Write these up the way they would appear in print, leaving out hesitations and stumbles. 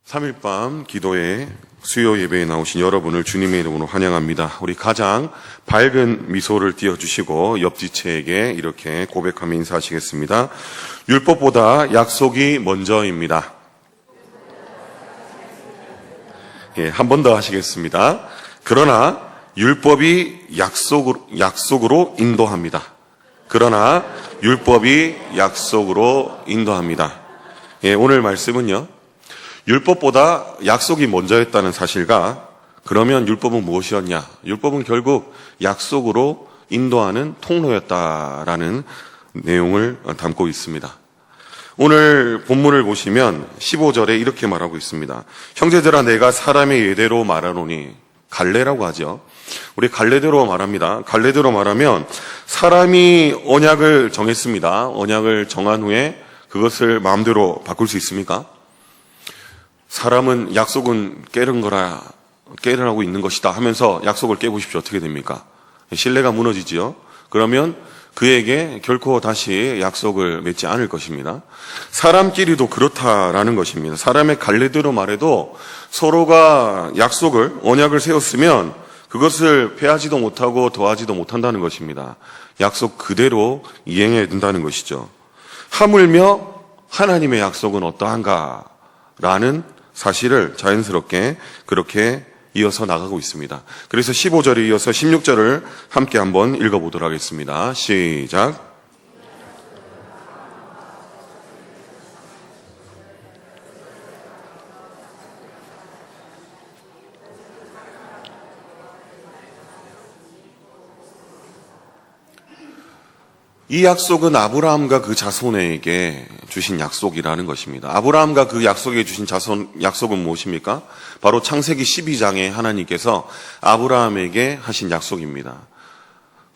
3일 밤 기도회 수요 예배에 나오신 여러분을 주님의 이름으로 환영합니다. 우리 가장 밝은 미소를 띄워주시고 옆지체에게 이렇게 고백하며 인사하시겠습니다. 율법보다 약속이 먼저입니다. 한 번 더 하시겠습니다. 그러나 율법이 약속으로 인도합니다. 그러나 율법이 약속으로 인도합니다. 오늘 말씀은요, 율법보다 약속이 먼저였다는 사실과 그러면 율법은 무엇이었냐? 율법은 결국 약속으로 인도하는 통로였다라는 내용을 담고 있습니다. 오늘 본문을 보시면 15절에 이렇게 말하고 있습니다. 형제들아, 내가 사람의 예대로 말하노니, 갈래라고 하죠. 우리 갈래대로 말합니다. 갈래대로 말하면 사람이 언약을 정했습니다. 언약을 정한 후에 그것을 마음대로 바꿀 수 있습니까? 사람은 약속은 깨르라고 있는 것이다 하면서 약속을 깨고 싶죠. 어떻게 됩니까? 신뢰가 무너지지요. 그러면 그에게 결코 다시 약속을 맺지 않을 것입니다. 사람끼리도 그렇다라는 것입니다. 사람의 갈래대로 말해도 서로가 언약을 세웠으면 그것을 폐하지도 못하고 더하지도 못한다는 것입니다. 약속 그대로 이행해야 된다는 것이죠. 하물며 하나님의 약속은 어떠한가라는 사실을 자연스럽게 그렇게 이어서 나가고 있습니다. 그래서 15절에 이어서 16절을 함께 한번 읽어보도록 하겠습니다. 시작. 이 약속은 아브라함과 그 자손에게 주신 약속이라는 것입니다. 아브라함과 그 약속에 주신 약속은 무엇입니까? 바로 창세기 12장에 하나님께서 아브라함에게 하신 약속입니다.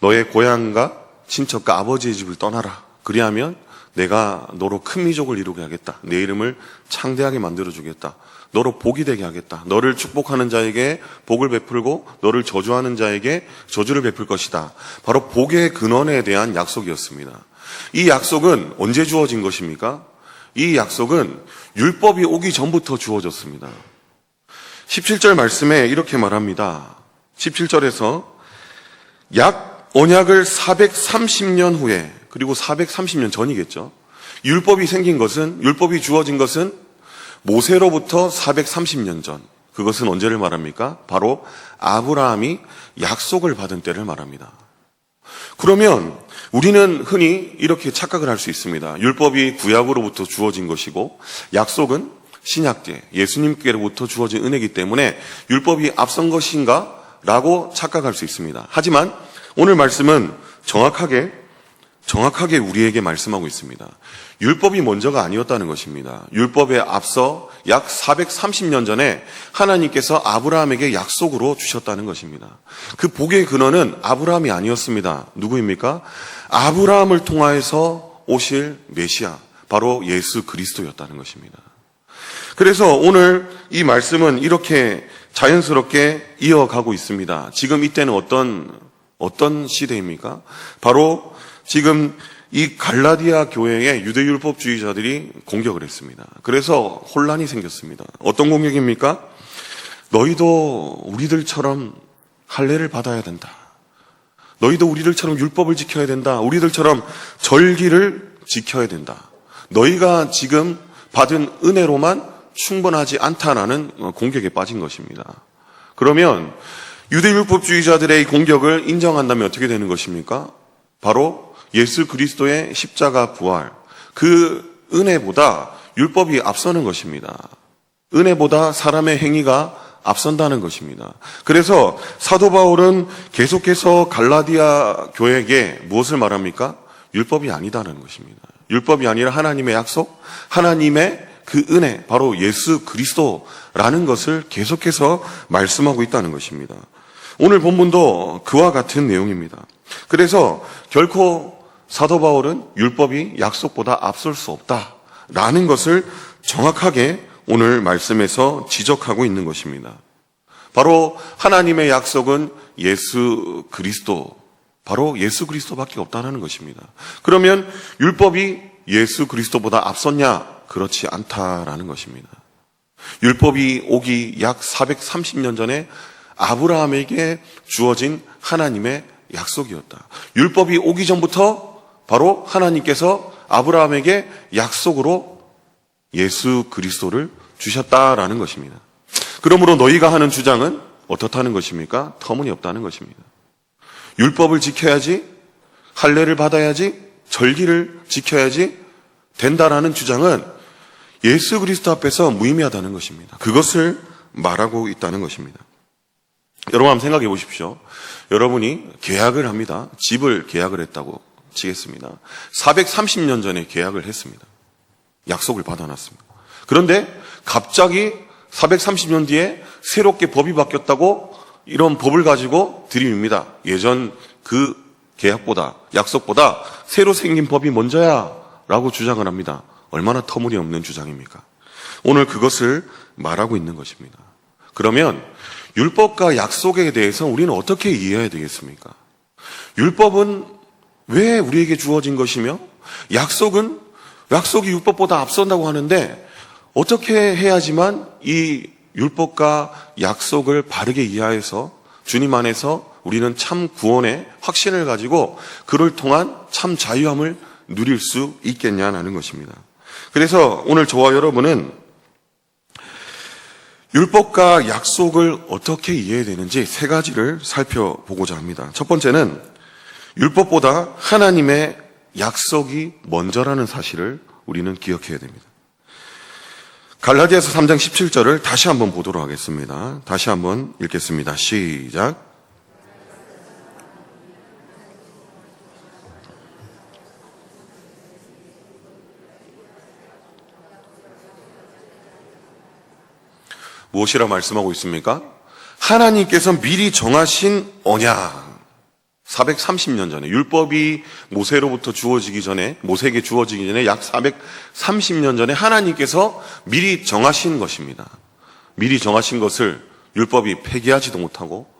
너의 고향과 친척과 아버지의 집을 떠나라. 그리하면 내가 너로 큰 민족을 이루게 하겠다. 내 이름을 창대하게 만들어주겠다. 너로 복이 되게 하겠다. 너를 축복하는 자에게 복을 베풀고 너를 저주하는 자에게 저주를 베풀 것이다. 바로 복의 근원에 대한 약속이었습니다. 이 약속은 언제 주어진 것입니까? 이 약속은 율법이 오기 전부터 주어졌습니다. 17절 말씀에 이렇게 말합니다. 17절에서 언약을 430년 후에, 그리고 430년 전이겠죠. 율법이 주어진 것은 모세로부터 430년 전. 그것은 언제를 말합니까? 바로 아브라함이 약속을 받은 때를 말합니다. 그러면 우리는 흔히 이렇게 착각을 할 수 있습니다. 율법이 구약으로부터 주어진 것이고 약속은 신약 때 예수님께로부터 주어진 은혜이기 때문에 율법이 앞선 것인가? 라고 착각할 수 있습니다. 하지만 오늘 말씀은 정확하게 우리에게 말씀하고 있습니다. 율법이 먼저가 아니었다는 것입니다. 율법에 앞서 약 430년 전에 하나님께서 아브라함에게 약속으로 주셨다는 것입니다. 그 복의 근원은 아브라함이 아니었습니다. 누구입니까? 아브라함을 통하여서 오실 메시아, 바로 예수 그리스도였다는 것입니다. 그래서 오늘 이 말씀은 이렇게 자연스럽게 이어가고 있습니다. 지금 이때는 어떤 시대입니까? 바로 지금 이 갈라디아 교회의 유대율법주의자들이 공격을 했습니다. 그래서 혼란이 생겼습니다. 어떤 공격입니까? 너희도 우리들처럼 할례를 받아야 된다. 너희도 우리들처럼 율법을 지켜야 된다. 우리들처럼 절기를 지켜야 된다. 너희가 지금 받은 은혜로만 충분하지 않다라는 공격에 빠진 것입니다. 그러면 유대율법주의자들의 공격을 인정한다면 어떻게 되는 것입니까? 바로 예수 그리스도의 십자가 부활, 그 은혜보다 율법이 앞서는 것입니다. 은혜보다 사람의 행위가 앞선다는 것입니다. 그래서 사도 바울은 계속해서 갈라디아 교회에게 무엇을 말합니까? 율법이 아니다는 것입니다. 율법이 아니라 하나님의 약속, 하나님의 그 은혜, 바로 예수 그리스도라는 것을 계속해서 말씀하고 있다는 것입니다. 오늘 본문도 그와 같은 내용입니다. 그래서 결코 사도 바울은 율법이 약속보다 앞설 수 없다라는 것을 정확하게 오늘 말씀에서 지적하고 있는 것입니다. 바로 하나님의 약속은 예수 그리스도, 바로 예수 그리스도밖에 없다는 것입니다. 그러면 율법이 예수 그리스도보다 앞섰냐? 그렇지 않다라는 것입니다. 율법이 오기 약 430년 전에 아브라함에게 주어진 하나님의 약속이었다. 율법이 오기 전부터 바로 하나님께서 아브라함에게 약속으로 예수 그리스도를 주셨다라는 것입니다. 그러므로 너희가 하는 주장은 어떻다는 것입니까? 터무니없다는 것입니다. 율법을 지켜야지, 할례를 받아야지, 절기를 지켜야지 된다라는 주장은 예수 그리스도 앞에서 무의미하다는 것입니다. 그것을 말하고 있다는 것입니다. 여러분 한번 생각해 보십시오. 여러분이 계약을 합니다. 집을 계약을 했다고 치겠습니다. 430년 전에 계약을 했습니다. 약속을 받아놨습니다. 그런데 갑자기 430년 뒤에 새롭게 법이 바뀌었다고 이런 법을 가지고 들이밉니다. 예전 그 계약보다, 약속보다 새로 생긴 법이 먼저야 라고 주장을 합니다. 얼마나 터무니없는 주장입니까? 오늘 그것을 말하고 있는 것입니다. 그러면 율법과 약속에 대해서 우리는 어떻게 이해해야 되겠습니까? 율법은 왜 우리에게 주어진 것이며 약속이 율법보다 앞선다고 하는데 어떻게 해야지만 이 율법과 약속을 바르게 이해해서 주님 안에서 우리는 참 구원의 확신을 가지고 그를 통한 참 자유함을 누릴 수 있겠냐는 것입니다. 그래서 오늘 저와 여러분은 율법과 약속을 어떻게 이해해야 되는지 세 가지를 살펴보고자 합니다. 첫 번째는 율법보다 하나님의 약속이 먼저라는 사실을 우리는 기억해야 됩니다. 갈라디아서 3장 17절을 다시 한번 보도록 하겠습니다. 다시 한번 읽겠습니다. 시작. 무엇이라 말씀하고 있습니까? 하나님께서 미리 정하신 언약. 430년 전에 율법이 모세에게 주어지기 전에 약 430년 전에 하나님께서 미리 정하신 것입니다. 미리 정하신 것을 율법이 폐기하지도 못하고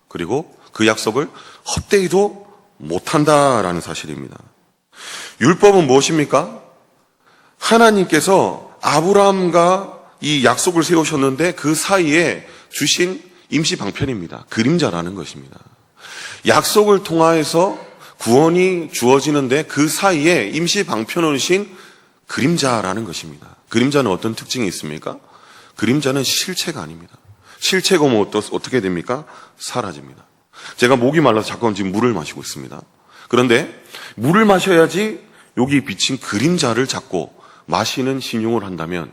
그리고 그 약속을 헛되이도 못한다라는 사실입니다. 율법은 무엇입니까? 하나님께서 아브라함과 이 약속을 세우셨는데 그 사이에 주신 임시 방편입니다. 그림자라는 것입니다. 약속을 통하여서 구원이 주어지는데 그 사이에 임시 방편을 신 그림자라는 것입니다. 그림자는 어떤 특징이 있습니까? 그림자는 실체가 아닙니다. 실체가 오면 어떻게 됩니까? 사라집니다. 제가 목이 말라서 잠깐 지금 물을 마시고 있습니다. 그런데 물을 마셔야지 여기 비친 그림자를 잡고 마시는 신용을 한다면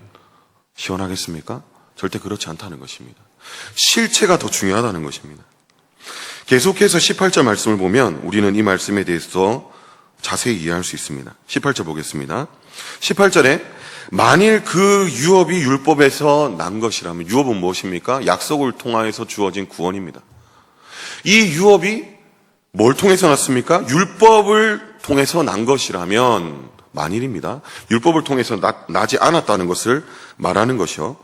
시원하겠습니까? 절대 그렇지 않다는 것입니다. 실체가 더 중요하다는 것입니다. 계속해서 18절 말씀을 보면 우리는 이 말씀에 대해서 자세히 이해할 수 있습니다. 18절 보겠습니다. 18절에 만일 그 유업이 율법에서 난 것이라면, 유업은 무엇입니까? 약속을 통하여서 주어진 구원입니다. 이 유업이 뭘 통해서 났습니까? 율법을 통해서 난 것이라면, 만일입니다. 율법을 통해서 나지 않았다는 것을 말하는 것이요.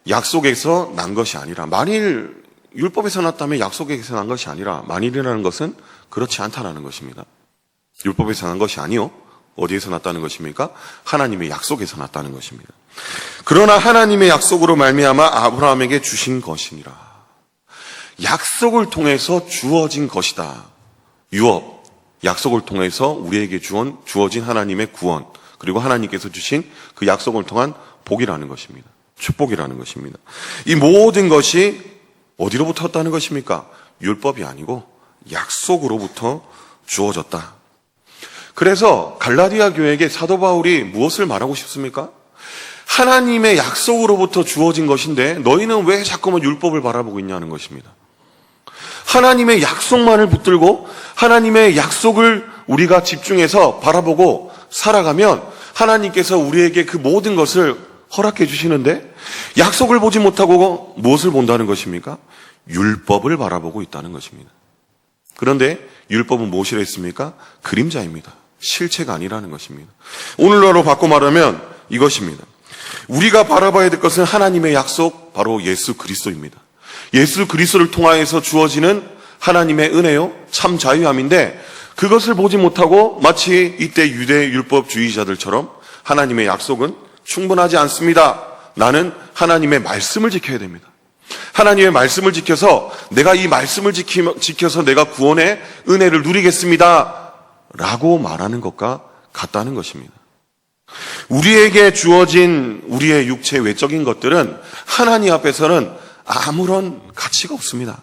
약속에서 난 것이 아니라, 만일 율법에서 났다면 약속에서 난 것이 아니라, 만일이라는 것은 그렇지 않다는 것입니다. 율법에서 난 것이 아니요. 어디에서 났다는 것입니까? 하나님의 약속에서 났다는 것입니다. 그러나 하나님의 약속으로 말미암아 아브라함에게 주신 것이니라. 약속을 통해서 주어진 것이다. 유업, 약속을 통해서 우리에게 주어진 하나님의 구원, 그리고 하나님께서 주신 그 약속을 통한 복이라는 것입니다. 축복이라는 것입니다. 이 모든 것이 어디로부터 왔다는 것입니까? 율법이 아니고 약속으로부터 주어졌다. 그래서 갈라디아 교회에게 사도 바울이 무엇을 말하고 싶습니까? 하나님의 약속으로부터 주어진 것인데 너희는 왜 자꾸만 율법을 바라보고 있냐는 것입니다. 하나님의 약속만을 붙들고 하나님의 약속을 우리가 집중해서 바라보고 살아가면 하나님께서 우리에게 그 모든 것을 허락해 주시는데 약속을 보지 못하고 무엇을 본다는 것입니까? 율법을 바라보고 있다는 것입니다. 그런데 율법은 무엇이라 했습니까? 그림자입니다. 실체가 아니라는 것입니다. 오늘날로 바꿔 말하면 이것입니다. 우리가 바라봐야 될 것은 하나님의 약속, 바로 예수 그리스도입니다. 예수 그리스도를 통하여서 주어지는 하나님의 은혜요, 참 자유함인데 그것을 보지 못하고 마치 이때 유대 율법주의자들처럼 하나님의 약속은 충분하지 않습니다 나는 하나님의 말씀을 지켜야 됩니다. 하나님의 말씀을 지켜서 내가 이 말씀을 지켜서 내가 구원의 은혜를 누리겠습니다 라고 말하는 것과 같다는 것입니다. 우리에게 주어진 우리의 육체 외적인 것들은 하나님 앞에서는 아무런 가치가 없습니다.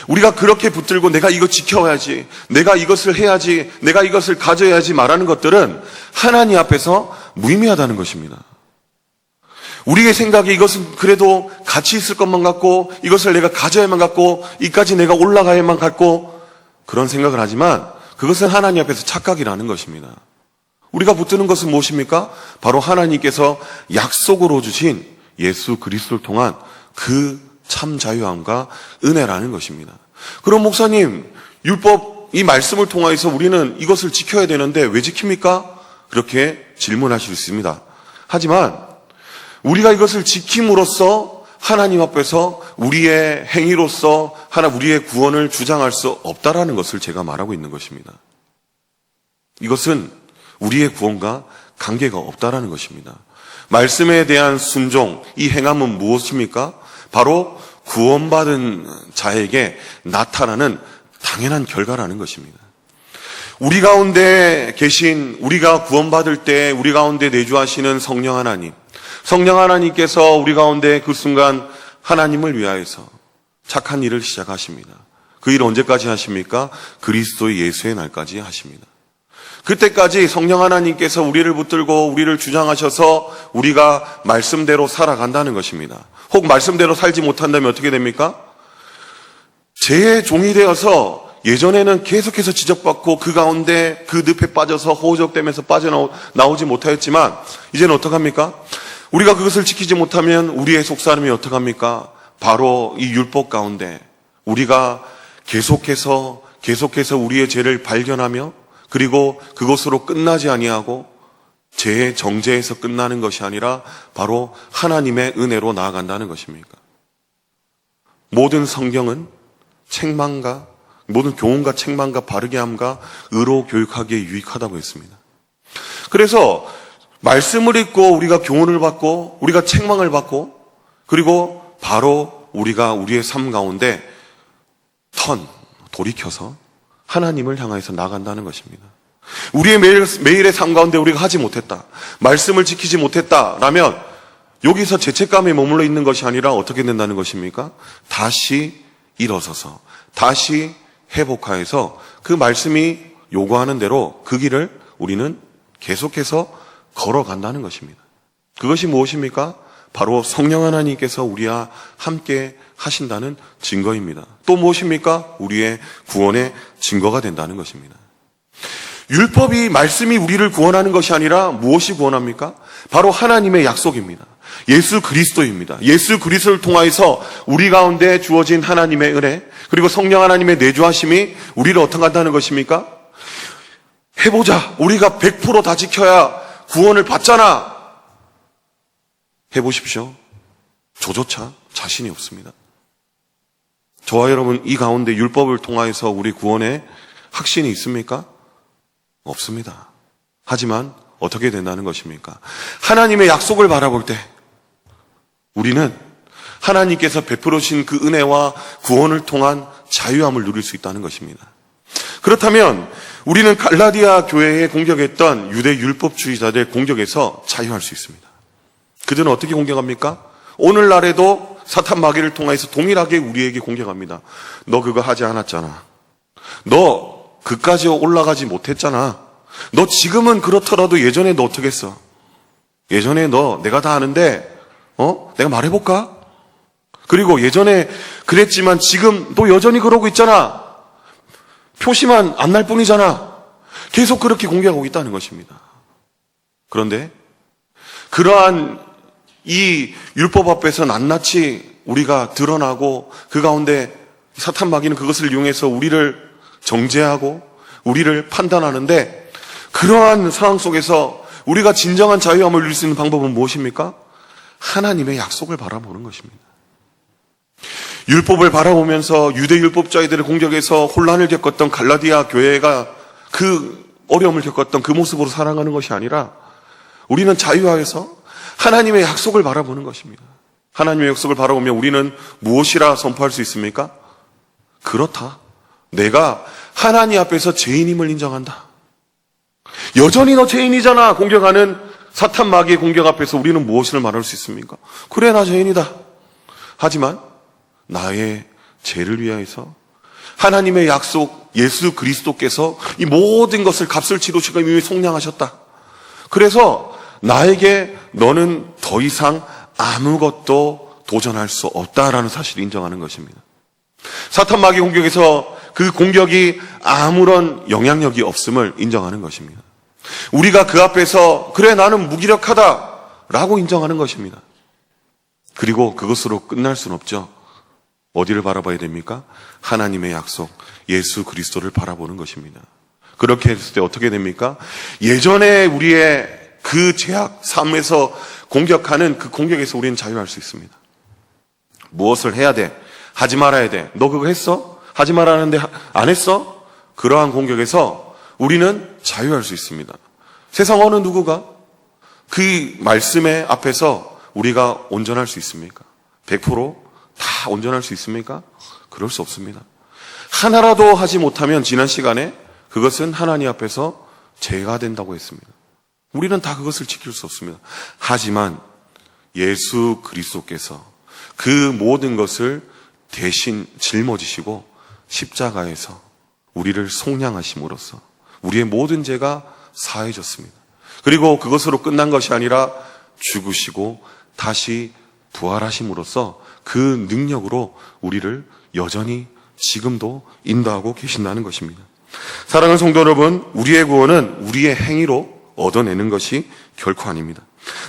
우리가 그렇게 붙들고 내가 이거 지켜야지, 내가 이것을 해야지, 내가 이것을 가져야지 말하는 것들은 하나님 앞에서 무의미하다는 것입니다. 우리의 생각에 이것은 그래도 가치 있을 것만 같고, 이것을 내가 가져야만 갖고, 이까지 내가 올라가야만 갖고, 그런 생각을 하지만 그것은 하나님 앞에서 착각이라는 것입니다. 우리가 붙드는 것은 무엇입니까? 바로 하나님께서 약속으로 주신 예수 그리스도를 통한 그 참 자유함과 은혜라는 것입니다. 그럼 목사님, 율법 이 말씀을 통하여서 우리는 이것을 지켜야 되는데 왜 지킵니까? 그렇게 질문하실 수 있습니다. 하지만 우리가 이것을 지킴으로써 하나님 앞에서 우리의 행위로서 우리의 구원을 주장할 수 없다라는 것을 제가 말하고 있는 것입니다. 이것은 우리의 구원과 관계가 없다라는 것입니다. 말씀에 대한 순종, 이 행함은 무엇입니까? 바로 구원받은 자에게 나타나는 당연한 결과라는 것입니다. 우리 가운데 계신, 우리가 구원받을 때 우리 가운데 내주하시는 성령 하나님, 성령 하나님께서 우리 가운데 그 순간 하나님을 위하여서 착한 일을 시작하십니다. 그 일 언제까지 하십니까? 그리스도 예수의 날까지 하십니다. 그때까지 성령 하나님께서 우리를 붙들고 우리를 주장하셔서 우리가 말씀대로 살아간다는 것입니다. 혹 말씀대로 살지 못한다면 어떻게 됩니까? 죄의 종이 되어서 예전에는 계속해서 지적받고 그 가운데 그 늪에 빠져서 호적되면서 빠져나오지 못하였지만 이제는 어떡합니까? 우리가 그것을 지키지 못하면 우리의 속사람이 어떡합니까? 바로 이 율법 가운데 우리가 계속해서 우리의 죄를 발견하며 그리고 그것으로 끝나지 아니하고 죄의 정죄에서 끝나는 것이 아니라 바로 하나님의 은혜로 나아간다는 것입니까? 모든 성경은 모든 교훈과 책망과 바르게 함과 의로 교육하기에 유익하다고 했습니다. 그래서 말씀을 읽고 우리가 교훈을 받고 우리가 책망을 받고 그리고 바로 우리가 우리의 삶 가운데 돌이켜서 하나님을 향해서 나간다는 것입니다. 우리의 매일의 삶 가운데 우리가 하지 못했다, 말씀을 지키지 못했다라면 여기서 죄책감에 머물러 있는 것이 아니라 어떻게 된다는 것입니까? 다시 일어서서 다시 회복하여서 그 말씀이 요구하는 대로 그 길을 우리는 계속해서 걸어간다는 것입니다. 그것이 무엇입니까? 바로 성령 하나님께서 우리와 함께 하신다는 증거입니다. 또 무엇입니까? 우리의 구원의 증거가 된다는 것입니다. 율법이, 말씀이 우리를 구원하는 것이 아니라 무엇이 구원합니까? 바로 하나님의 약속입니다. 예수 그리스도입니다. 예수 그리스도를 통하여서 우리 가운데 주어진 하나님의 은혜, 그리고 성령 하나님의 내주하심이 우리를 어떻게 한다는 것입니까? 해보자. 우리가 100% 다 지켜야 구원을 받잖아. 해보십시오. 저조차 자신이 없습니다. 저와 여러분, 이 가운데 율법을 통하여서 우리 구원에 확신이 있습니까? 없습니다. 하지만 어떻게 된다는 것입니까? 하나님의 약속을 바라볼 때 우리는 하나님께서 베풀으신 그 은혜와 구원을 통한 자유함을 누릴 수 있다는 것입니다. 그렇다면 우리는 갈라디아 교회에 공격했던 유대 율법주의자들의 공격에서 자유할 수 있습니다. 그들은 어떻게 공격합니까? 오늘날에도 사탄 마귀를 통해서 동일하게 우리에게 공격합니다. 너 그거 하지 않았잖아. 너 그까지 올라가지 못했잖아. 너 지금은 그렇더라도 예전에 너 어떻게 했어? 예전에 너 내가 다 아는데 내가 말해볼까? 그리고 예전에 그랬지만 지금 너 여전히 그러고 있잖아. 표시만 안 날 뿐이잖아. 계속 그렇게 공격하고 있다는 것입니다. 그런데 그러한 이 율법 앞에서 낱낱이 우리가 드러나고 그 가운데 사탄 마귀는 그것을 이용해서 우리를 정죄하고 우리를 판단하는데, 그러한 상황 속에서 우리가 진정한 자유함을 누릴 수 있는 방법은 무엇입니까? 하나님의 약속을 바라보는 것입니다. 율법을 바라보면서 유대 율법자들의 공격에서 혼란을 겪었던 갈라디아 교회가 그 어려움을 겪었던 그 모습으로 살아가는 것이 아니라 우리는 자유하여서 하나님의 약속을 바라보는 것입니다. 하나님의 약속을 바라보면 우리는 무엇이라 선포할 수 있습니까? 그렇다. 내가 하나님 앞에서 죄인임을 인정한다. 여전히 너 죄인이잖아 공격하는 사탄 마귀의 공격 앞에서 우리는 무엇을 말할 수 있습니까? 그래, 나 죄인이다. 하지만 나의 죄를 위하여서 하나님의 약속 예수 그리스도께서 이 모든 것을 값을 치르시고 이미 속량하셨다. 그래서 나에게 너는 더 이상 아무것도 도전할 수 없다라는 사실을 인정하는 것입니다. 사탄 마귀 공격에서 그 공격이 아무런 영향력이 없음을 인정하는 것입니다. 우리가 그 앞에서 그래, 나는 무기력하다라고 인정하는 것입니다. 그리고 그것으로 끝날 수는 없죠. 어디를 바라봐야 됩니까? 하나님의 약속 예수 그리스도를 바라보는 것입니다. 그렇게 했을 때 어떻게 됩니까? 예전에 우리의 그 죄악 삶에서 공격하는 그 공격에서 우리는 자유할 수 있습니다. 무엇을 해야 돼? 하지 말아야 돼. 너 그거 했어? 하지 말라는데 안 했어? 그러한 공격에서 우리는 자유할 수 있습니다. 세상 어느 누구가 그 말씀의 앞에서 우리가 온전할 수 있습니까? 100%다 온전할 수 있습니까? 그럴 수 없습니다. 하나라도 하지 못하면 지난 시간에 그것은 하나님 앞에서 죄가 된다고 했습니다. 우리는 다 그것을 지킬 수 없습니다. 하지만 예수 그리스도께서 그 모든 것을 대신 짊어지시고 십자가에서 우리를 속량하심으로써 우리의 모든 죄가 사해졌습니다. 그리고 그것으로 끝난 것이 아니라 죽으시고 다시 부활하심으로써 그 능력으로 우리를 여전히 지금도 인도하고 계신다는 것입니다. 사랑하는 성도 여러분, 우리의 구원은 우리의 행위로 얻어내는 것이 결코 아닙니다.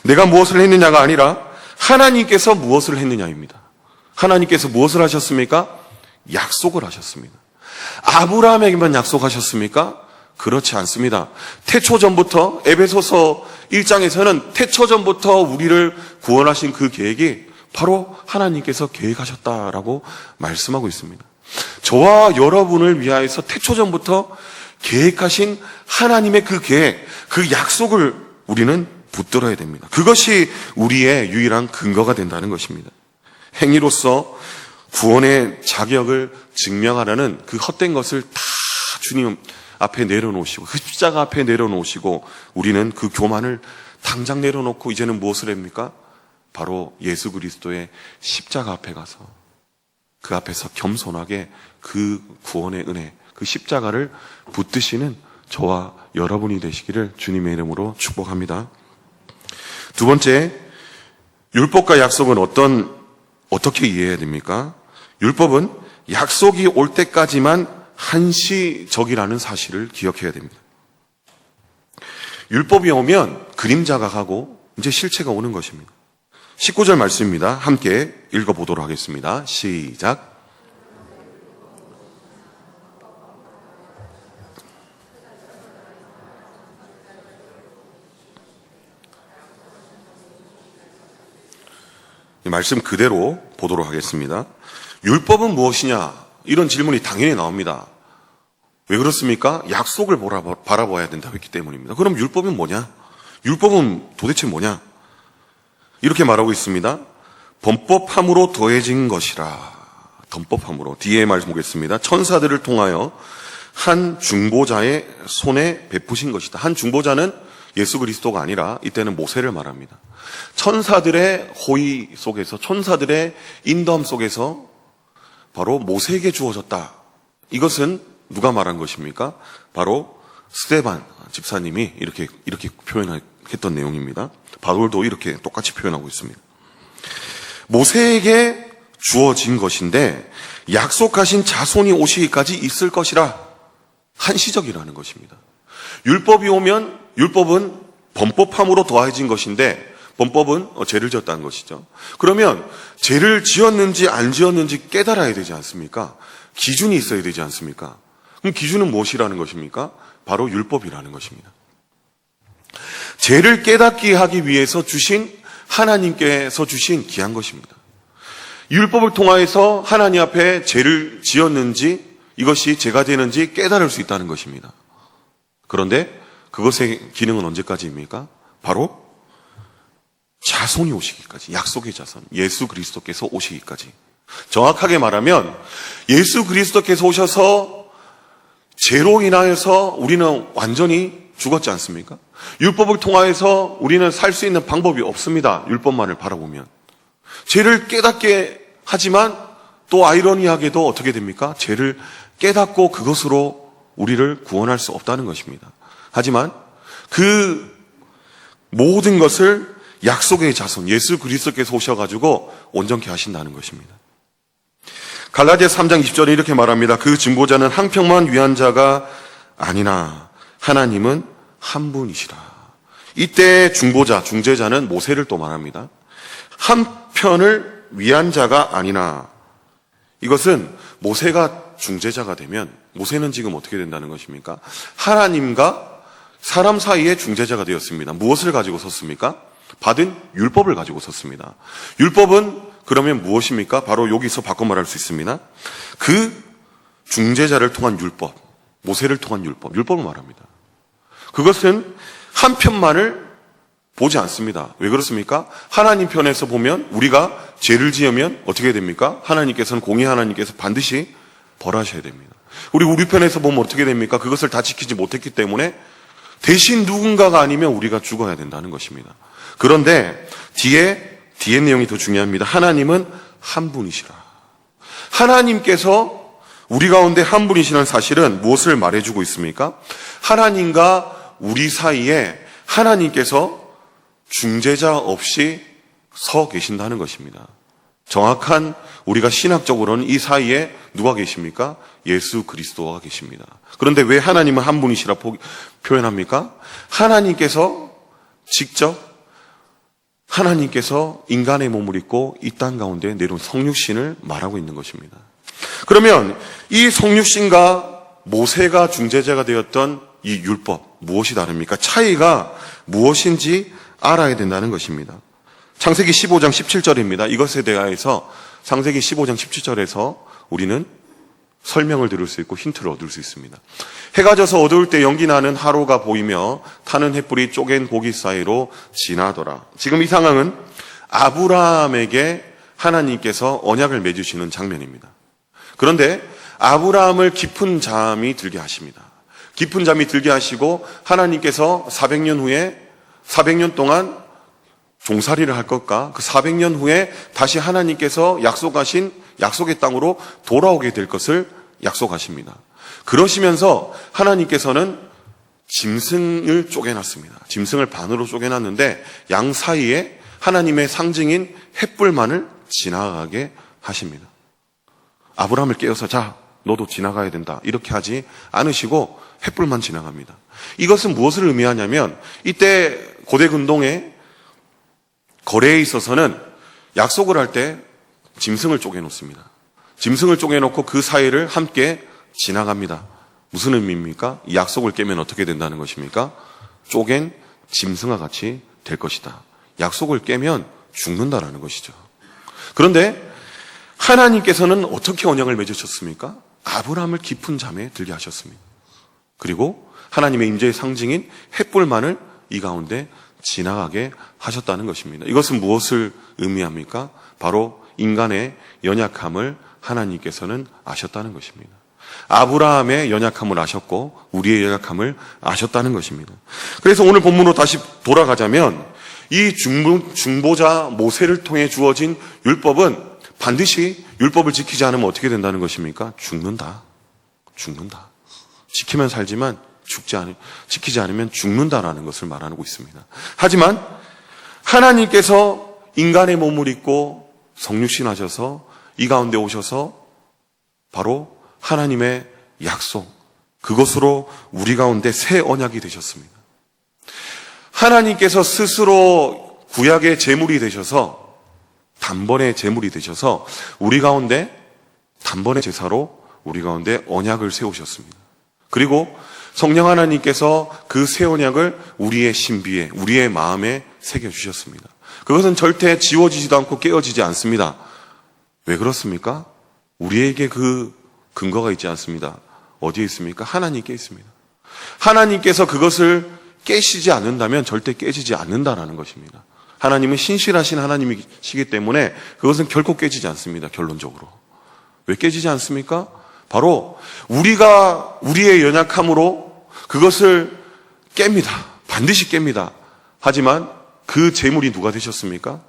내가 무엇을 했느냐가 아니라 하나님께서 무엇을 했느냐입니다. 하나님께서 무엇을 하셨습니까? 약속을 하셨습니다. 아브라함에게만 약속하셨습니까? 그렇지 않습니다. 태초전부터 에베소서 1장에서는 태초전부터 우리를 구원하신 그 계획이 바로 하나님께서 계획하셨다라고 말씀하고 있습니다. 저와 여러분을 위하여서 태초전부터 계획하신 하나님의 그 계획, 그 약속을 우리는 붙들어야 됩니다. 그것이 우리의 유일한 근거가 된다는 것입니다. 행위로서 구원의 자격을 증명하려는 그 헛된 것을 다 주님 앞에 내려놓으시고 그 십자가 앞에 내려놓으시고 우리는 그 교만을 당장 내려놓고 이제는 무엇을 합니까? 바로 예수 그리스도의 십자가 앞에 가서 그 앞에서 겸손하게 그 구원의 은혜, 그 십자가를 붙드시는 저와 여러분이 되시기를 주님의 이름으로 축복합니다. 두 번째, 율법과 약속은 어떻게 이해해야 됩니까? 율법은 약속이 올 때까지만 한시적이라는 사실을 기억해야 됩니다. 율법이 오면 그림자가 가고 이제 실체가 오는 것입니다. 19절 말씀입니다. 함께 읽어보도록 하겠습니다. 시작. 이 말씀 그대로 보도록 하겠습니다. 율법은 무엇이냐? 이런 질문이 당연히 나옵니다. 왜 그렇습니까? 약속을 바라봐야 된다고 했기 때문입니다. 그럼 율법은 뭐냐? 율법은 도대체 뭐냐? 이렇게 말하고 있습니다. 범법함으로 더해진 것이라. 범법함으로. 뒤에 말씀 보겠습니다. 천사들을 통하여 한 중보자의 손에 베푸신 것이다. 한 중보자는 예수 그리스도가 아니라 이때는 모세를 말합니다. 천사들의 호의 속에서, 천사들의 인도함 속에서 바로 모세에게 주어졌다. 이것은 누가 말한 것입니까? 바로 스데반 집사님이 이렇게 표현했던 내용입니다. 바울도 이렇게 똑같이 표현하고 있습니다. 모세에게 주어진 것인데 약속하신 자손이 오시기까지 있을 것이라 한시적이라는 것입니다. 율법이 오면 율법은 범법함으로 더해진 것인데 범법은 죄를 지었다는 것이죠. 그러면 죄를 지었는지 안 지었는지 깨달아야 되지 않습니까? 기준이 있어야 되지 않습니까? 그럼 기준은 무엇이라는 것입니까? 바로 율법이라는 것입니다. 죄를 깨닫게 하기 위해서 하나님께서 주신 귀한 것입니다. 율법을 통하여서 하나님 앞에 죄를 지었는지 이것이 죄가 되는지 깨달을 수 있다는 것입니다. 그런데 그것의 기능은 언제까지입니까? 바로 자손이 오시기까지, 약속의 자손, 예수 그리스도께서 오시기까지. 정확하게 말하면 예수 그리스도께서 오셔서 죄로 인하여서 우리는 완전히 죽었지 않습니까? 율법을 통하여서 우리는 살 수 있는 방법이 없습니다. 율법만을 바라보면. 죄를 깨닫게 하지만 또 아이러니하게도 어떻게 됩니까? 죄를 깨닫고 그것으로 우리를 구원할 수 없다는 것입니다. 하지만 그 모든 것을 약속의 자손 예수 그리스도께서 오셔가지고 온전케 하신다는 것입니다. 갈라디아 3장 20절에 이렇게 말합니다. 그 중보자는 한 평만 위한 자가 아니나 하나님은 한 분이시라. 이때 중보자, 중재자는 모세를 또 말합니다. 한 편을 위한 자가 아니나, 이것은 모세가 중재자가 되면 모세는 지금 어떻게 된다는 것입니까? 하나님과 사람 사이의 중재자가 되었습니다. 무엇을 가지고 섰습니까? 받은 율법을 가지고 섰습니다. 율법은 그러면 무엇입니까? 바로 여기서 바꿔 말할 수 있습니다. 그 중재자를 통한 율법, 모세를 통한 율법을 말합니다. 그것은 한 편만을 보지 않습니다. 왜 그렇습니까? 하나님 편에서 보면 우리가 죄를 지으면 어떻게 됩니까? 하나님께서는 공의 하나님께서 반드시 벌하셔야 됩니다. 우리 편에서 보면 어떻게 됩니까? 그것을 다 지키지 못했기 때문에 대신 누군가가 아니면 우리가 죽어야 된다는 것입니다. 그런데 뒤에 내용이 더 중요합니다. 하나님은 한 분이시라. 하나님께서 우리 가운데 한 분이시라는 사실은 무엇을 말해주고 있습니까? 하나님과 우리 사이에 하나님께서 중재자 없이 서 계신다는 것입니다. 정확한 우리가 신학적으로는 이 사이에 누가 계십니까? 예수 그리스도가 계십니다. 그런데 왜 하나님은 한 분이시라 표현합니까? 하나님께서 직접 하나님께서 인간의 몸을 입고 이 땅 가운데 내려온 성육신을 말하고 있는 것입니다. 그러면 이 성육신과 모세가 중재자가 되었던 이 율법, 무엇이 다릅니까? 차이가 무엇인지 알아야 된다는 것입니다. 창세기 15장 17절입니다. 이것에 대하여서 창세기 15장 17절에서 우리는 설명을 들을 수 있고 힌트를 얻을 수 있습니다. 해가 져서 어두울 때 연기 나는 하루가 보이며 타는 횃불이 쪼갠 고기 사이로 지나더라. 지금 이 상황은 아브라함에게 하나님께서 언약을 맺으시는 장면입니다. 그런데 아브라함을 깊은 잠이 들게 하십니다. 깊은 잠이 들게 하시고 하나님께서 400년 동안 종살이를 할 것과 그 400년 후에 다시 하나님께서 약속하신 약속의 땅으로 돌아오게 될 것을 약속하십니다. 그러시면서 하나님께서는 짐승을 쪼개놨습니다. 짐승을 반으로 쪼개놨는데 양 사이에 하나님의 상징인 횃불만을 지나가게 하십니다. 아브라함을 깨워서 자, 너도 지나가야 된다. 이렇게 하지 않으시고 횃불만 지나갑니다. 이것은 무엇을 의미하냐면 이때 고대 근동의 거래에 있어서는 약속을 할 때 짐승을 쪼개놓습니다. 짐승을 쪼개놓고 그 사이를 함께 지나갑니다. 무슨 의미입니까? 이 약속을 깨면 어떻게 된다는 것입니까? 쪼갠 짐승과 같이 될 것이다. 약속을 깨면 죽는다라는 것이죠. 그런데 하나님께서는 어떻게 언약을 맺으셨습니까? 아브라함을 깊은 잠에 들게 하셨습니다. 그리고 하나님의 임재의 상징인 횃불만을 이 가운데 지나가게 하셨다는 것입니다. 이것은 무엇을 의미합니까? 바로 인간의 연약함을 하나님께서는 아셨다는 것입니다. 아브라함의 연약함을 아셨고 우리의 연약함을 아셨다는 것입니다. 그래서 오늘 본문으로 다시 돌아가자면 이 중보자 모세를 통해 주어진 율법은 반드시 율법을 지키지 않으면 어떻게 된다는 것입니까? 죽는다. 지키면 살지만 지키지 않으면 죽는다라는 것을 말하고 있습니다. 하지만 하나님께서 인간의 몸을 입고 성육신하셔서 이 가운데 오셔서 바로 하나님의 약속, 그것으로 우리 가운데 새 언약이 되셨습니다. 하나님께서 스스로 구약의 제물이 되셔서 단번의 제물이 되셔서 우리 가운데 단번의 제사로 우리 가운데 언약을 세우셨습니다. 그리고 성령 하나님께서 그 새 언약을 우리의 신비에, 우리의 마음에 새겨주셨습니다. 그것은 절대 지워지지도 않고 깨어지지 않습니다. 왜 그렇습니까? 우리에게 그 근거가 있지 않습니다. 어디에 있습니까? 하나님께 있습니다. 하나님께서 그것을 깨시지 않는다면 절대 깨지지 않는다라는 것입니다. 하나님은 신실하신 하나님이시기 때문에 그것은 결코 깨지지 않습니다. 결론적으로. 왜 깨지지 않습니까? 바로 우리가 우리의 연약함으로 그것을 깹니다. 반드시 깹니다. 하지만 그 제물이 누가 되셨습니까?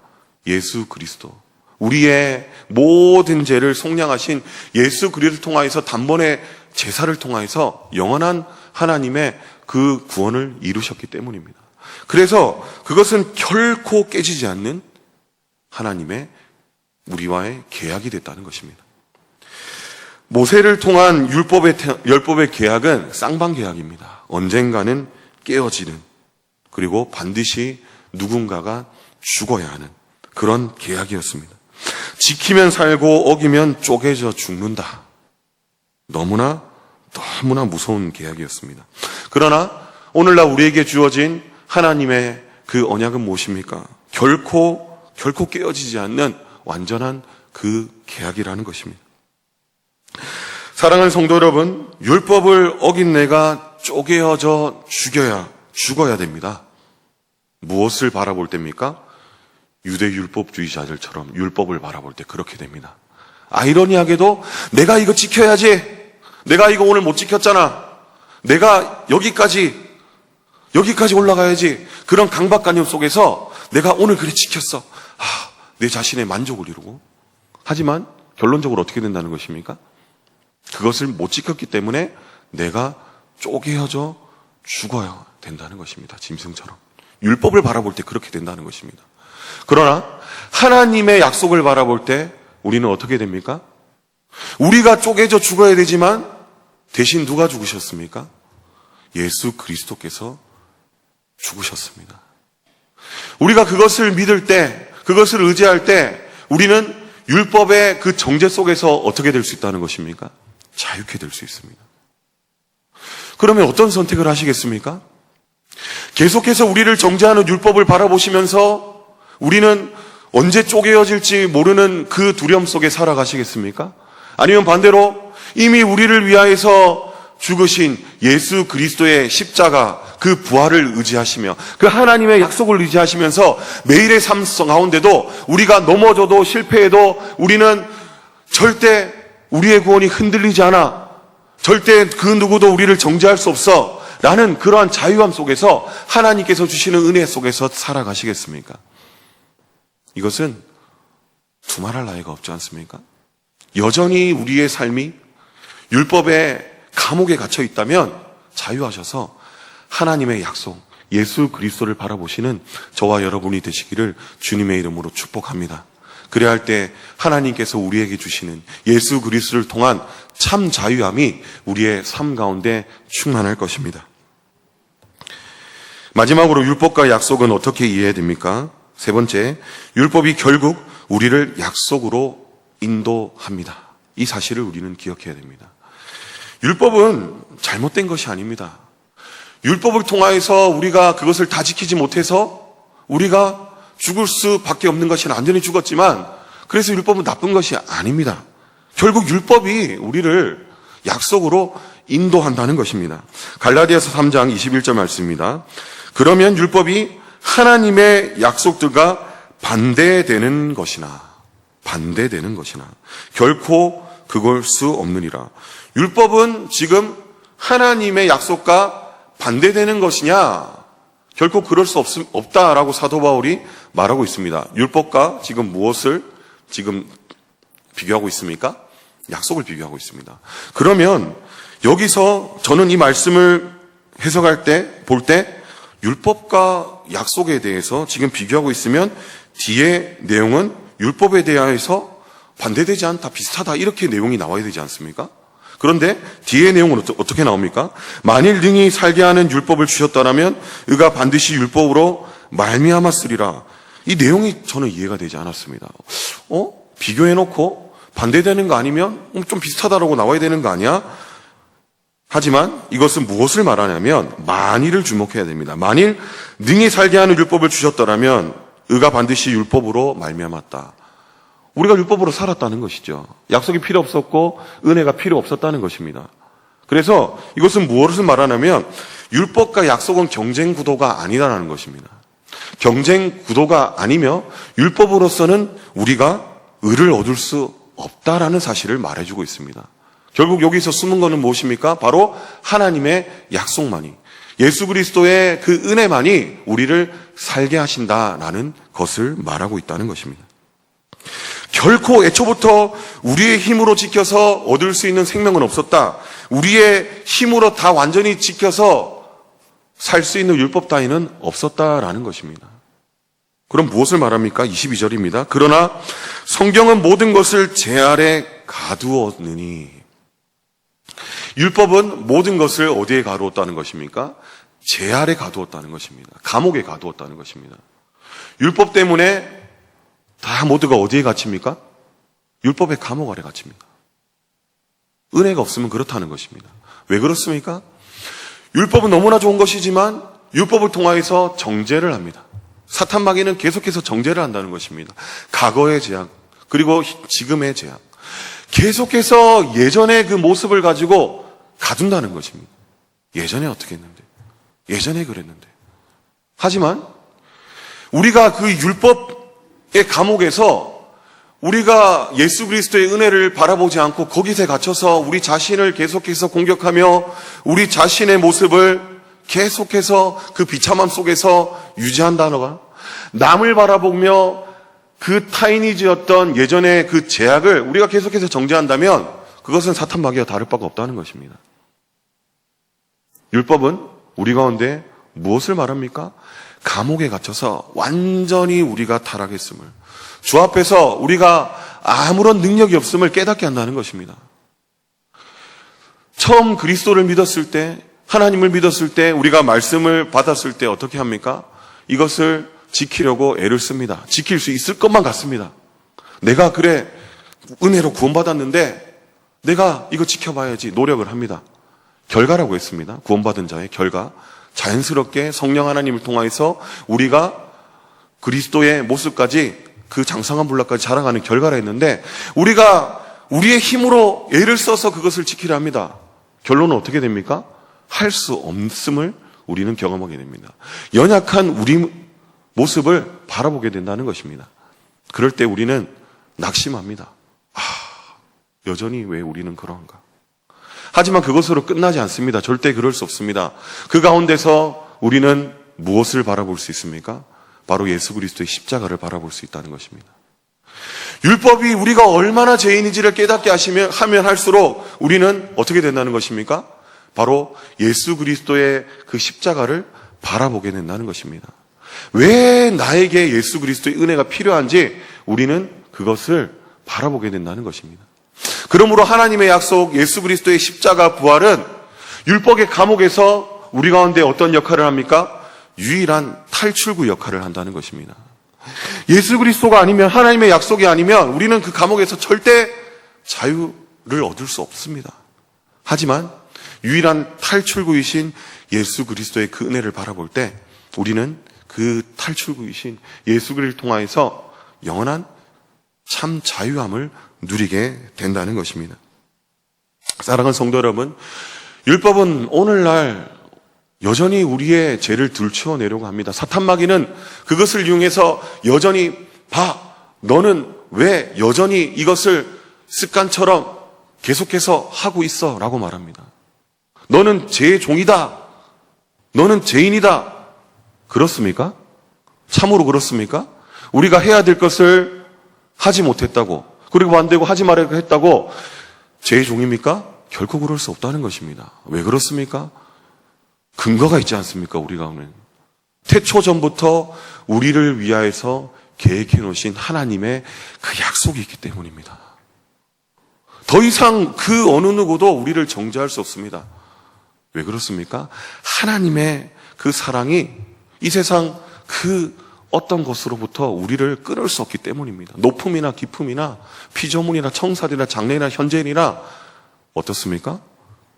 예수 그리스도. 우리의 모든 죄를 속량하신 예수 그리스도를 통하여서 단번에 제사를 통하여서 영원한 하나님의 그 구원을 이루셨기 때문입니다. 그래서 그것은 결코 깨지지 않는 하나님의 우리와의 계약이 됐다는 것입니다. 모세를 통한 율법의 계약은 쌍방계약입니다. 언젠가는 깨어지는, 그리고 반드시 누군가가 죽어야 하는 그런 계약이었습니다. 지키면 살고 어기면 쪼개져 죽는다. 너무나 무서운 계약이었습니다. 그러나 오늘날 우리에게 주어진 하나님의 그 언약은 무엇입니까? 결코 깨어지지 않는 완전한 그 계약이라는 것입니다. 사랑하는 성도 여러분, 율법을 어긴 내가 쪼개어져 죽어야 됩니다. 무엇을 바라볼 때입니까? 유대 율법주의자들처럼 율법을 바라볼 때 그렇게 됩니다. 아이러니하게도 내가 이거 지켜야지. 내가 이거 오늘 못 지켰잖아. 내가 여기까지 올라가야지. 그런 강박관념 속에서 내가 오늘 그래 지켰어. 내 자신의 만족을 이루고. 하지만 결론적으로 어떻게 된다는 것입니까? 그것을 못 지켰기 때문에 내가 쪼개어져 죽어야 된다는 것입니다. 짐승처럼. 율법을 바라볼 때 그렇게 된다는 것입니다. 그러나 하나님의 약속을 바라볼 때 우리는 어떻게 됩니까? 우리가 쪼개져 죽어야 되지만 대신 누가 죽으셨습니까? 예수 그리스도께서 죽으셨습니다. 우리가 그것을 믿을 때, 그것을 의지할 때 우리는 율법의 그 정죄 속에서 어떻게 될 수 있다는 것입니까? 자유케 될 수 있습니다. 그러면 어떤 선택을 하시겠습니까? 계속해서 우리를 정죄하는 율법을 바라보시면서 우리는 언제 쪼개어질지 모르는 그 두려움 속에 살아가시겠습니까? 아니면 반대로 이미 우리를 위하여서 죽으신 예수 그리스도의 십자가, 그 부활을 의지하시며 그 하나님의 약속을 의지하시면서 매일의 삶 가운데도 우리가 넘어져도 실패해도 우리는 절대 우리의 구원이 흔들리지 않아. 절대 그 누구도 우리를 정죄할 수 없어. 라는 그러한 자유함 속에서 하나님께서 주시는 은혜 속에서 살아가시겠습니까? 이것은 두말할 나위가 없지 않습니까? 여전히 우리의 삶이 율법의 감옥에 갇혀 있다면 자유하셔서 하나님의 약속, 예수 그리스도를 바라보시는 저와 여러분이 되시기를 주님의 이름으로 축복합니다. 그래야 할 때 하나님께서 우리에게 주시는 예수 그리스도를 통한 참 자유함이 우리의 삶 가운데 충만할 것입니다. 마지막으로 율법과 약속은 어떻게 이해해야 됩니까? 세 번째, 율법이 결국 우리를 약속으로 인도합니다. 이 사실을 우리는 기억해야 됩니다. 율법은 잘못된 것이 아닙니다. 율법을 통하여서 우리가 그것을 다 지키지 못해서 우리가 죽을 수밖에 없는 것이 완전히 죽었지만 그래서 율법은 나쁜 것이 아닙니다. 결국 율법이 우리를 약속으로 인도한다는 것입니다. 갈라디아서 3장 21절 말씀입니다. 그러면 율법이 하나님의 약속들과 반대되는 것이나 결코 그걸 수 없느니라. 율법은 지금 하나님의 약속과 반대되는 것이냐? 결코 그럴 수 없다라고 사도 바울이 말하고 있습니다. 율법과 지금 무엇을 지금 비교하고 있습니까? 약속을 비교하고 있습니다. 그러면 여기서 저는 이 말씀을 해석할 때, 볼 때 율법과 약속에 대해서 지금 비교하고 있으면 뒤에 내용은 율법에 대해서 반대되지 않다, 비슷하다 이렇게 내용이 나와야 되지 않습니까? 그런데 뒤의 내용은 어떻게 나옵니까? 만일 능히 살게 하는 율법을 주셨더라면 의가 반드시 율법으로 말미암았으리라. 이 내용이 저는 이해가 되지 않았습니다. 비교해놓고 반대되는 거 아니면 좀 비슷하다라고 나와야 되는 거 아니야? 하지만 이것은 무엇을 말하냐면 만일을 주목해야 됩니다. 만일 능히 살게 하는 율법을 주셨더라면 의가 반드시 율법으로 말미암았다. 우리가 율법으로 살았다는 것이죠. 약속이 필요 없었고 은혜가 필요 없었다는 것입니다. 그래서 이것은 무엇을 말하냐면 율법과 약속은 경쟁 구도가 아니라는 것입니다. 경쟁 구도가 아니며 율법으로서는 우리가 의를 얻을 수 없다라는 사실을 말해주고 있습니다. 결국 여기서 숨은 것은 무엇입니까? 바로 하나님의 약속만이, 예수 그리스도의 그 은혜만이 우리를 살게 하신다라는 것을 말하고 있다는 것입니다. 결코 애초부터 우리의 힘으로 지켜서 얻을 수 있는 생명은 없었다. 우리의 힘으로 다 완전히 지켜서 살 수 있는 율법 따위는 없었다라는 것입니다. 그럼 무엇을 말합니까? 22절입니다. 그러나 성경은 모든 것을 제 아래 가두었느니. 율법은 모든 것을 어디에 가두었다는 것입니까? 제 아래 가두었다는 것입니다. 감옥에 가두었다는 것입니다. 율법 때문에 다 모두가 어디에 갇힙니까? 율법의 감옥 아래 갇힙니다. 은혜가 없으면 그렇다는 것입니다. 왜 그렇습니까? 율법은 너무나 좋은 것이지만 율법을 통하여서 정죄를 합니다. 사탄 마귀는 계속해서 정죄를 한다는 것입니다. 과거의 죄악, 그리고 지금의 죄악. 계속해서 예전의 그 모습을 가지고 가둔다는 것입니다. 예전에 어떻게 했는데, 예전에 그랬는데. 하지만 우리가 그 율법의 감옥에서 우리가 예수 그리스도의 은혜를 바라보지 않고 거기서 갇혀서 우리 자신을 계속해서 공격하며 우리 자신의 모습을 계속해서 그 비참함 속에서 유지한다너가 남을 바라보며 그 타인이 지었던 예전의 그 죄악을 우리가 계속해서 정죄한다면 그것은 사탄 마귀와 다를 바가 없다는 것입니다. 율법은 우리 가운데 무엇을 말합니까? 감옥에 갇혀서 완전히 우리가 타락했음을, 주 앞에서 우리가 아무런 능력이 없음을 깨닫게 한다는 것입니다. 처음 그리스도를 믿었을 때, 하나님을 믿었을 때, 우리가 말씀을 받았을 때 어떻게 합니까? 이것을 지키려고 애를 씁니다. 지킬 수 있을 것만 같습니다. 내가 그래 은혜로 구원받았는데 내가 이거 지켜봐야지 노력을 합니다. 결과라고 했습니다. 구원받은 자의 결과. 자연스럽게 성령 하나님을 통하여서 우리가 그리스도의 모습까지 그 장성한 분량까지 자라가는 결과라 했는데 우리가 우리의 힘으로 애를 써서 그것을 지키려 합니다. 결론은 어떻게 됩니까? 할 수 없음을 우리는 경험하게 됩니다. 연약한 우리 모습을 바라보게 된다는 것입니다. 그럴 때 우리는 낙심합니다. 여전히 왜 우리는 그런가? 하지만 그것으로 끝나지 않습니다. 절대 그럴 수 없습니다. 그 가운데서 우리는 무엇을 바라볼 수 있습니까? 바로 예수 그리스도의 십자가를 바라볼 수 있다는 것입니다. 율법이 우리가 얼마나 죄인인지를 깨닫게 하면 할수록 우리는 어떻게 된다는 것입니까? 바로 예수 그리스도의 그 십자가를 바라보게 된다는 것입니다. 왜 나에게 예수 그리스도의 은혜가 필요한지 우리는 그것을 바라보게 된다는 것입니다. 그러므로 하나님의 약속 예수 그리스도의 십자가 부활은 율법의 감옥에서 우리 가운데 어떤 역할을 합니까? 유일한 탈출구 역할을 한다는 것입니다. 예수 그리스도가 아니면, 하나님의 약속이 아니면 우리는 그 감옥에서 절대 자유를 얻을 수 없습니다. 하지만 유일한 탈출구이신 예수 그리스도의 그 은혜를 바라볼 때 우리는 그 탈출구이신 예수 그리스도를 통하여서 영원한 참 자유함을 누리게 된다는 것입니다. 사랑하는 성도 여러분, 율법은 오늘날 여전히 우리의 죄를 들추어내려고 합니다. 사탄 마귀는 그것을 이용해서 여전히 너는 왜 여전히 이것을 습관처럼 계속해서 하고 있어? 라고 말합니다. 너는 죄의 종이다. 너는 죄인이다. 그렇습니까? 참으로 그렇습니까? 우리가 해야 될 것을 하지 못했다고, 그리고 안 되고 하지 말라고 했다고 죄의 종입니까? 결코 그럴 수 없다는 것입니다. 왜 그렇습니까? 근거가 있지 않습니까? 우리가 오늘 태초 전부터 우리를 위하여서 계획해 놓으신 하나님의 그 약속이 있기 때문입니다. 더 이상 그 어느 누구도 우리를 정죄할 수 없습니다. 왜 그렇습니까? 하나님의 그 사랑이 이 세상 그 어떤 것으로부터 우리를 끊을 수 없기 때문입니다. 높음이나 깊음이나 피조물이나 청사들이나 장래나 현재이나 어떻습니까?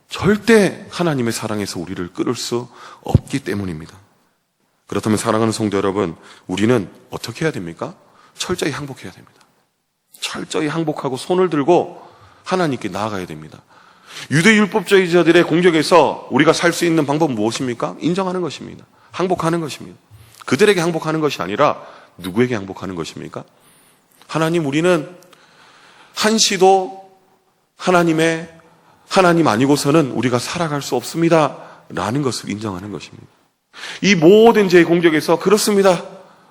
절대 하나님의 사랑에서 우리를 끊을 수 없기 때문입니다. 그렇다면 사랑하는 성도 여러분, 우리는 어떻게 해야 됩니까? 철저히 항복해야 됩니다. 철저히 항복하고 손을 들고 하나님께 나아가야 됩니다. 유대 율법주의자들의 공격에서 우리가 살 수 있는 방법은 무엇입니까? 인정하는 것입니다. 항복하는 것입니다. 그들에게 항복하는 것이 아니라 누구에게 항복하는 것입니까? 하나님, 우리는 한시도 하나님 아니고서는 우리가 살아갈 수 없습니다 라는 것을 인정하는 것입니다. 이 모든 죄의 공격에서 그렇습니다,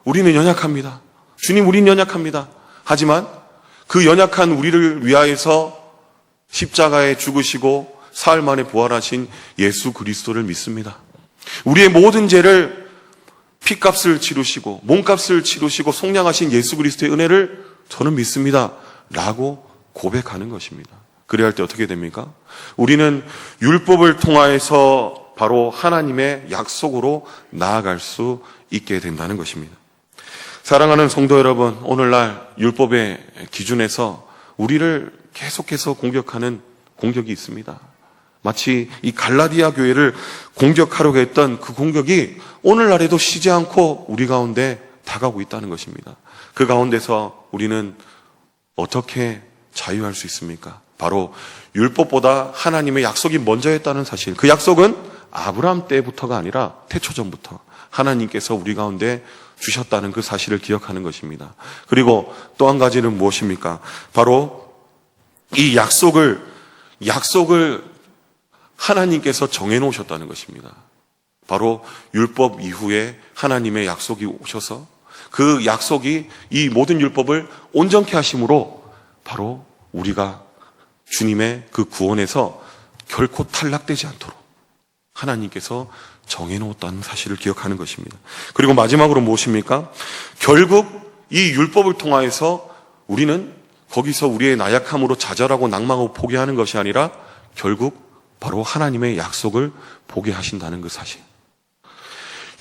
우리는 연약합니다. 주님, 우린 연약합니다. 하지만 그 연약한 우리를 위하여서 십자가에 죽으시고 사흘 만에 부활하신 예수 그리스도를 믿습니다. 우리의 모든 죄를 피값을 치르시고 몸값을 치르시고 속량하신 예수 그리스도의 은혜를 저는 믿습니다 라고 고백하는 것입니다. 그래야 할 때 어떻게 됩니까? 우리는 율법을 통하여서 바로 하나님의 약속으로 나아갈 수 있게 된다는 것입니다. 사랑하는 성도 여러분, 오늘날 율법의 기준에서 우리를 계속해서 공격하는 공격이 있습니다. 마치 이 갈라디아 교회를 공격하려고 했던 그 공격이 오늘날에도 쉬지 않고 우리 가운데 다가오고 있다는 것입니다. 그 가운데서 우리는 어떻게 자유할 수 있습니까? 바로 율법보다 하나님의 약속이 먼저였다는 사실. 그 약속은 아브라함 때부터가 아니라 태초전부터 하나님께서 우리 가운데 주셨다는 그 사실을 기억하는 것입니다. 그리고 또 한 가지는 무엇입니까? 바로 이 약속을 하나님께서 정해놓으셨다는 것입니다. 바로 율법 이후에 하나님의 약속이 오셔서 그 약속이 이 모든 율법을 온전케 하심으로 바로 우리가 주님의 그 구원에서 결코 탈락되지 않도록 하나님께서 정해놓았다는 사실을 기억하는 것입니다. 그리고 마지막으로 무엇입니까? 결국 이 율법을 통하여서 우리는 거기서 우리의 나약함으로 좌절하고 낭망하고 포기하는 것이 아니라 결국 바로 하나님의 약속을 보게 하신다는 그 사실.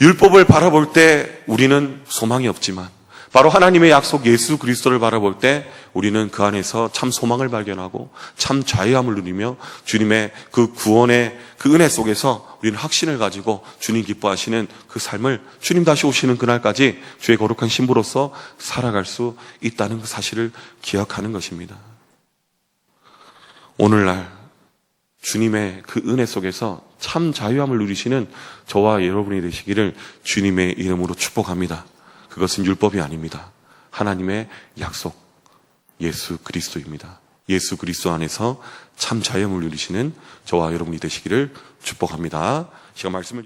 율법을 바라볼 때 우리는 소망이 없지만 바로 하나님의 약속 예수 그리스도를 바라볼 때 우리는 그 안에서 참 소망을 발견하고 참 자유함을 누리며 주님의 그 구원의 그 은혜 속에서 우리는 확신을 가지고 주님 기뻐하시는 그 삶을 주님 다시 오시는 그날까지 주의 거룩한 신부로서 살아갈 수 있다는 그 사실을 기억하는 것입니다. 오늘날 주님의 그 은혜 속에서 참 자유함을 누리시는 저와 여러분이 되시기를 주님의 이름으로 축복합니다. 그것은 율법이 아닙니다. 하나님의 약속, 예수 그리스도입니다. 예수 그리스도 안에서 참 자유함을 누리시는 저와 여러분이 되시기를 축복합니다. 제가 말씀을